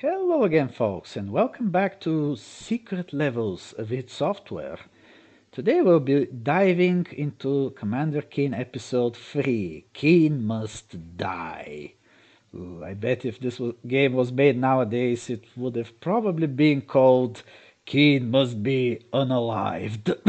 Hello again, folks, and welcome back to Secret Levels of id Software. Today we'll be diving into Commander Keen episode 3, Keen Must Die. Ooh, I bet if game was made nowadays, it would have probably been called Keen Must Be Unalived.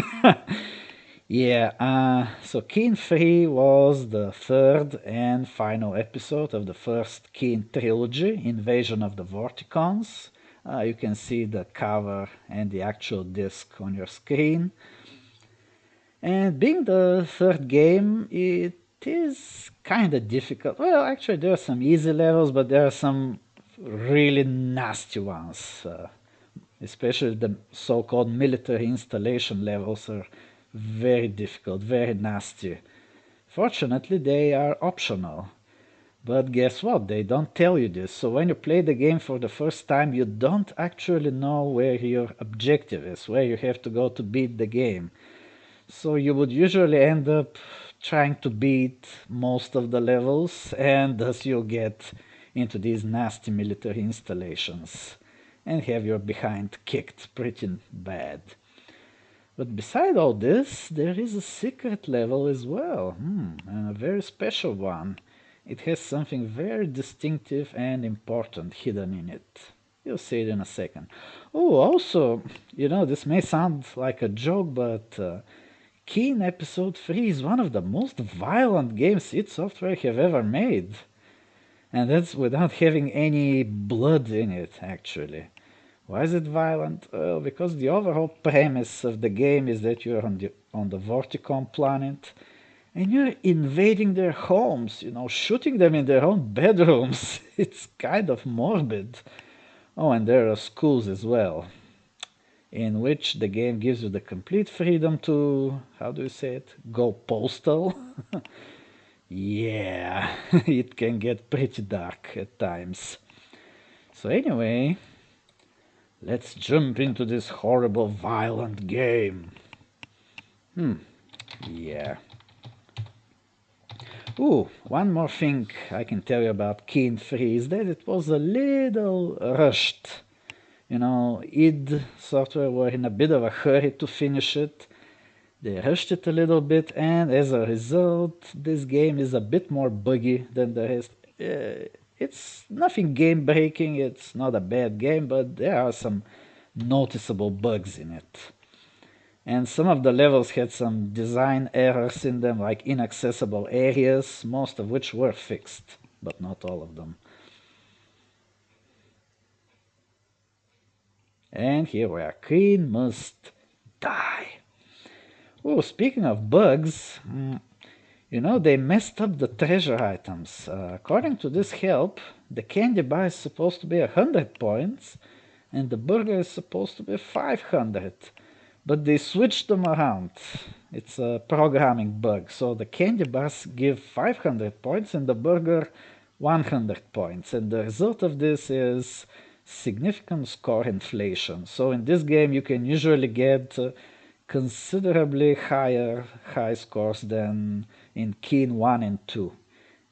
Yeah, so Keen 3 was the third and final episode of the first Keen trilogy, Invasion of the Vorticons. You can see the cover and the actual disc on your screen. And being the third game, it is kind of difficult. Well, actually, there are some easy levels, but there are some really nasty ones. Especially the so-called military installation levels are very difficult, very nasty. Fortunately, they are optional. But guess what? They don't tell you this. So when you play the game for the first time, you don't actually know where your objective is, where you have to go to beat the game. So you would usually end up trying to beat most of the levels, and thus you'll get into these nasty military installations and have your behind kicked pretty bad. But beside all this, there is a secret level as well, and a very special one. It has something very distinctive and important hidden in it. You'll see it in a second. Oh, also, this may sound like a joke, but Keen Episode 3 is one of the most violent games id Software have ever made. And that's without having any blood in it, actually. Why is it violent? Well, because the overall premise of the game is that you're on the Vorticon planet and you're invading their homes, shooting them in their own bedrooms. It's kind of morbid. Oh, and there are schools as well, in which the game gives you the complete freedom to, how do you say it, go postal? Yeah, it can get pretty dark at times. So anyway, let's jump into this horrible, violent game. Yeah. Ooh, one more thing I can tell you about Keen 3 is that it was a little rushed. id Software were in a bit of a hurry to finish it. They rushed it a little bit, and as a result, this game is a bit more buggy than the rest. It's nothing game-breaking, it's not a bad game, but there are some noticeable bugs in it. And some of the levels had some design errors in them, like inaccessible areas, most of which were fixed, but not all of them. And here we are. Keen must die. Oh, speaking of bugs, they messed up the treasure items. According to this help, the candy bar is supposed to be 100 points, and the burger is supposed to be 500. But they switched them around. It's a programming bug. So the candy bars give 500 points and the burger 100 points. And the result of this is significant score inflation. So in this game you can usually get considerably high scores than in Keen 1 and 2.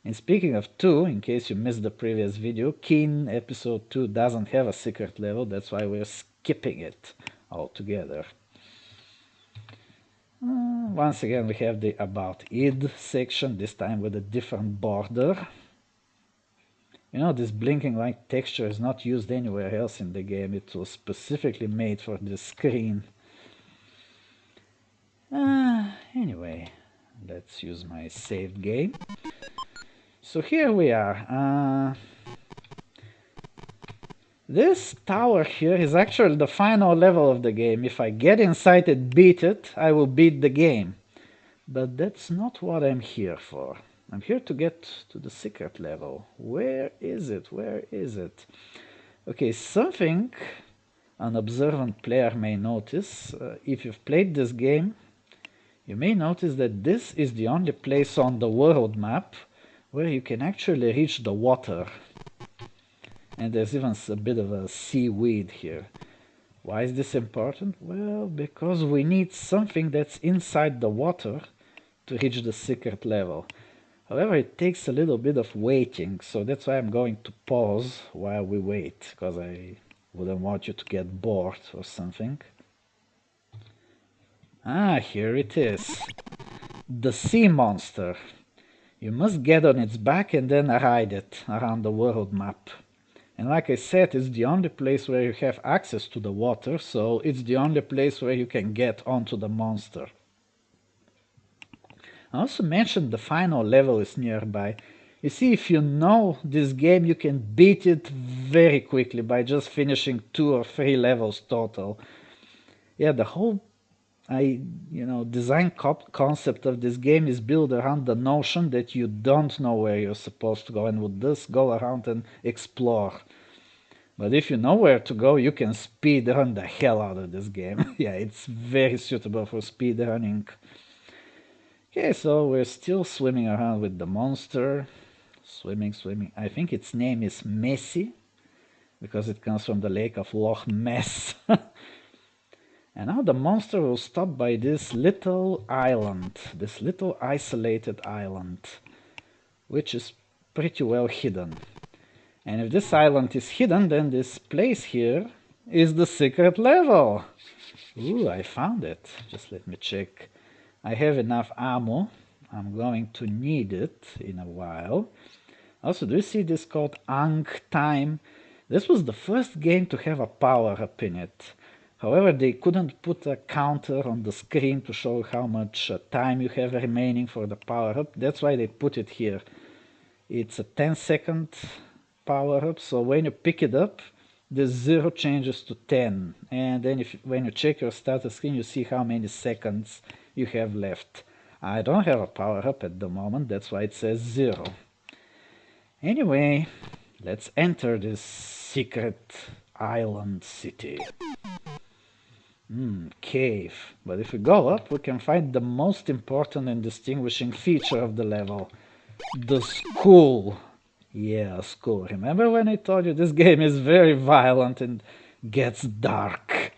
And speaking of 2, in case you missed the previous video, Keen episode 2 doesn't have a secret level, that's why we're skipping it altogether. Once again we have the About id section, this time with a different border. This blinking light texture is not used anywhere else in the game, it was specifically made for this screen. Anyway, let's use my saved game. So here we are. This tower here is actually the final level of the game. If I get inside and beat it, I will beat the game. But that's not what I'm here for. I'm here to get to the secret level. Where is it? Where is it? Okay, something an observant player may notice. If you've played this game, you may notice that this is the only place on the world map where you can actually reach the water. And there's even a bit of a seaweed here. Why is this important? Well, because we need something that's inside the water to reach the secret level. However, it takes a little bit of waiting, so that's why I'm going to pause while we wait, because I wouldn't want you to get bored or something. Ah, here it is. The sea monster. You must get on its back and then ride it around the world map. And like I said, it's the only place where you have access to the water, so it's the only place where you can get onto the monster. I also mentioned the final level is nearby. You see, if you know this game, you can beat it very quickly by just finishing 2 or 3 levels total. Yeah, the whole design concept of this game is built around the notion that you don't know where you're supposed to go and would just go around and explore. But if you know where to go, you can speed run the hell out of this game. Yeah, it's very suitable for speed running. Okay, so we're still swimming around with the monster. Swimming. I think its name is Messie, because it comes from the lake of Loch Ness. And now the monster will stop by this little island, this little isolated island, which is pretty well hidden. And if this island is hidden, then this place here is the secret level. Ooh, I found it. Just let me check. I have enough ammo. I'm going to need it in a while. Also, do you see this called Ang Time? This was the first game to have a power-up in it. However, they couldn't put a counter on the screen to show how much time you have remaining for the power-up. That's why they put it here. It's a 10-second power-up, so when you pick it up, the 0 changes to 10. And then when you check your status screen, you see how many seconds you have left. I don't have a power-up at the moment, that's why it says 0. Anyway, let's enter this secret island city. Cave. But if we go up, we can find the most important and distinguishing feature of the level. The school. Yeah, school. Remember when I told you this game is very violent and gets dark?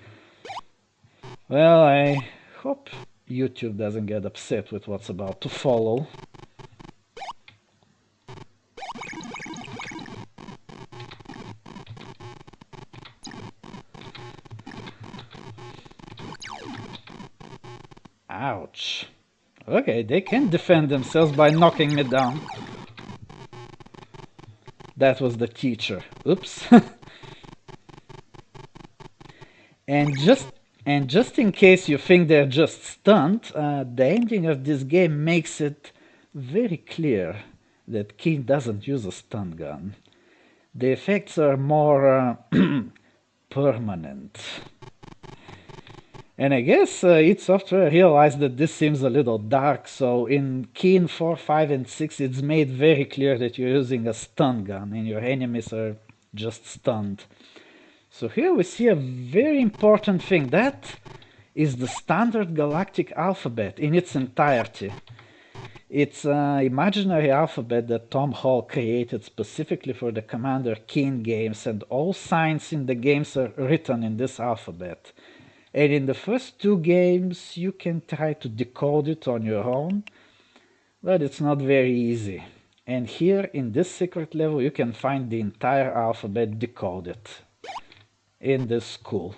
Well, I hope YouTube doesn't get upset with what's about to follow. Ouch. Okay, they can defend themselves by knocking me down. That was the teacher. Oops. And just in case you think they're just stunned, the ending of this game makes it very clear that Keen doesn't use a stun gun. The effects are more permanent. And I guess id Software realized that this seems a little dark, so in Keen 4, 5, and 6 it's made very clear that you're using a stun gun and your enemies are just stunned. So here we see a very important thing. That is the standard galactic alphabet in its entirety. It's an imaginary alphabet that Tom Hall created specifically for the Commander Keen games, and all signs in the games are written in this alphabet. And in the first 2 games, you can try to decode it on your own, but it's not very easy. And here in this secret level, you can find the entire alphabet decoded in this school.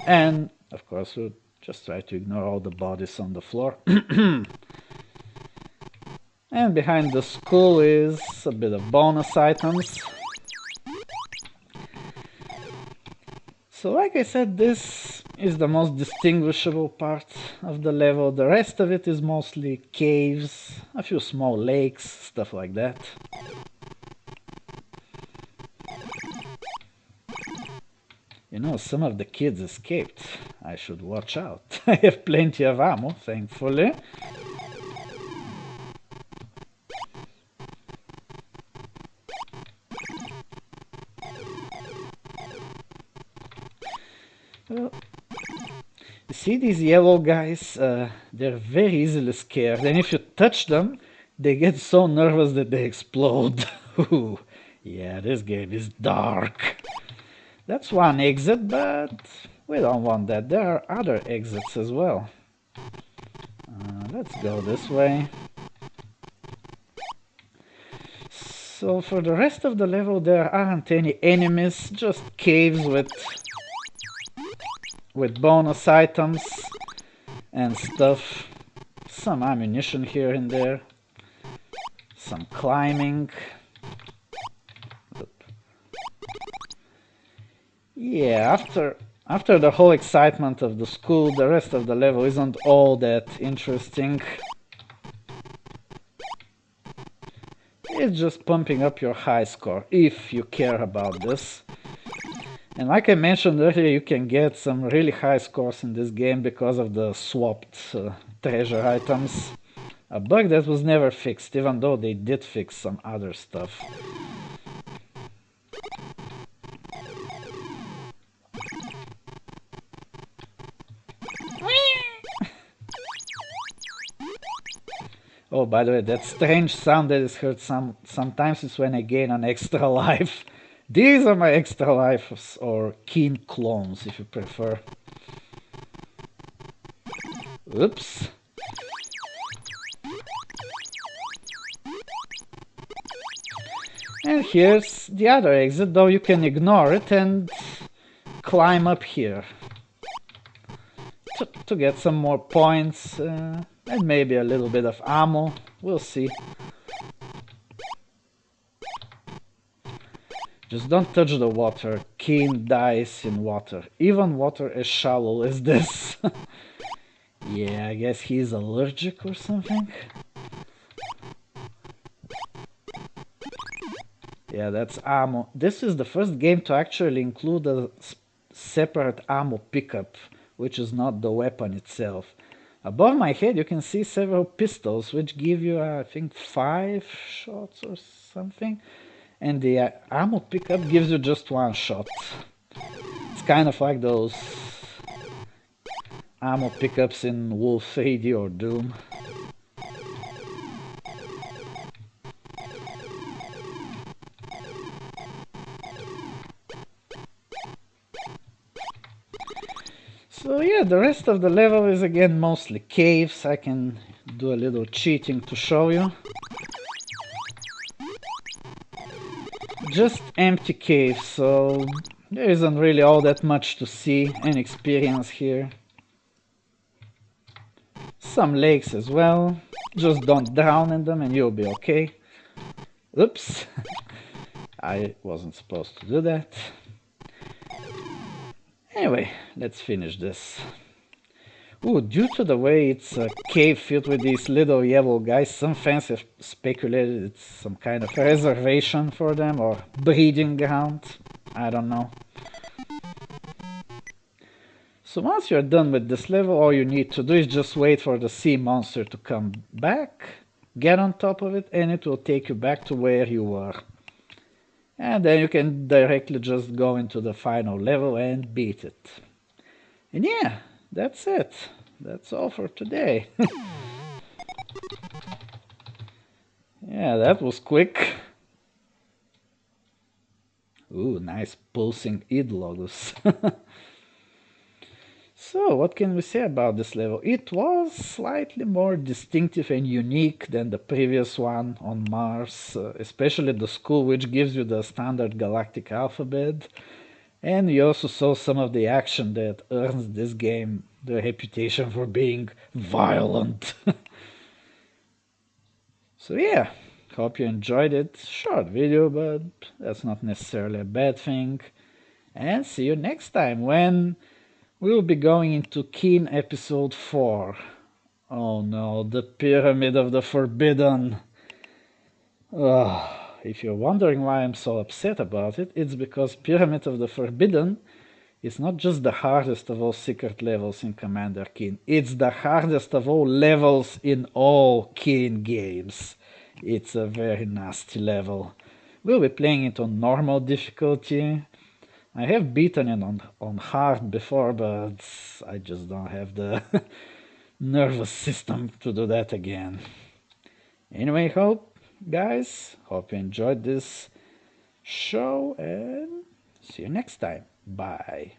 And of course, we'll just try to ignore all the bodies on the floor. And behind the school is a bit of bonus items. So like I said, this is the most distinguishable part of the level. The rest of it is mostly caves, a few small lakes, stuff like that. You know, some of the kids escaped. I should watch out. I have plenty of ammo, thankfully. Well, you see these yellow guys? They're very easily scared, and if you touch them, they get so nervous that they explode. Ooh, yeah, this game is dark. That's one exit, but we don't want that. There are other exits as well. Let's go this way. So for the rest of the level there aren't any enemies, just caves with bonus items and stuff. Some ammunition here and there. Some climbing. Yeah, after the whole excitement of the school, the rest of the level isn't all that interesting. It's just pumping up your high score, if you care about this. And like I mentioned earlier, you can get some really high scores in this game because of the swapped treasure items. A bug that was never fixed, even though they did fix some other stuff. Oh, by the way, that strange sound that is heard sometimes is when I gain an extra life. These are my extra lives, or keen clones if you prefer. Oops. And here's the other exit, though you can ignore it and climb up here to get some more points and maybe a little bit of ammo. We'll see. Just don't touch the water. Keen dies in water. Even water as shallow as this. Yeah, I guess he's allergic or something. Yeah, that's ammo. This is the first game to actually include a separate ammo pickup, which is not the weapon itself. Above my head you can see several pistols, which give you, I think, 5 shots or something. And the ammo pickup gives you just 1 shot. It's kind of like those ammo pickups in Wolf 3D or Doom. So yeah, the rest of the level is again mostly caves. I can do a little cheating to show you. Just empty caves, so there isn't really all that much to see and experience here. Some lakes as well. Just don't drown in them and you'll be okay. Oops. I wasn't supposed to do that. Anyway, let's finish this. Ooh, due to the way it's a cave filled with these little yellow guys, some fans have speculated it's some kind of reservation for them or breeding ground. I don't know. So once you're done with this level, all you need to do is just wait for the sea monster to come back, get on top of it, and it will take you back to where you were. And then you can directly just go into the final level and beat it. And yeah, that's it. That's all for today. Yeah, that was quick. Ooh, nice pulsing idlogos. So, what can we say about this level? It was slightly more distinctive and unique than the previous one on Mars, especially the school, which gives you the standard galactic alphabet. And you also saw some of the action that earns this game the reputation for being violent. So yeah, hope you enjoyed it. Short video, but that's not necessarily a bad thing. And see you next time when we will be going into Keen episode 4. Oh no, the Pyramid of the Forbidden. Ugh. If you're wondering why I'm so upset about it, it's because Pyramid of the Forbidden is not just the hardest of all secret levels in Commander Keen, it's the hardest of all levels in all Keen games. It's a very nasty level. We'll be playing it on normal difficulty. I have beaten it on hard before, but I just don't have the nervous system to do that again. Anyway, hope you enjoyed this show and see you next time. Bye.